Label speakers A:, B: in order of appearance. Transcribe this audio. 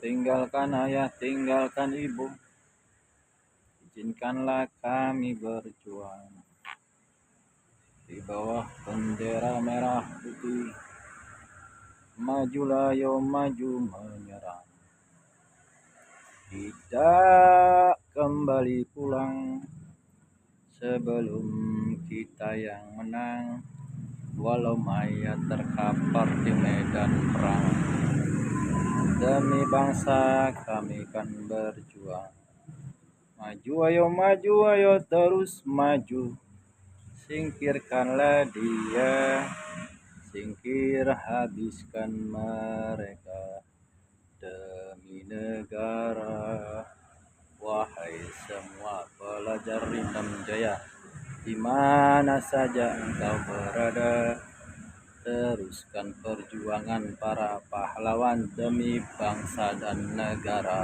A: tinggalkan ayah, tinggalkan ibu. Izinkanlah kami berjuang di bawah bendera merah putih. Majulah yo maju menyerang, tidak kembali pulang sebelum kita yang menang. Walau mayat terkapar di medan perang, demi bangsa kami kan berjuang. Maju ayo terus maju. Singkirkanlah dia, singkir habiskan mereka demi negara. Wahai semua pelajar Rindam Jaya, di mana saja engkau berada, teruskan perjuangan para pahlawan demi bangsa dan negara.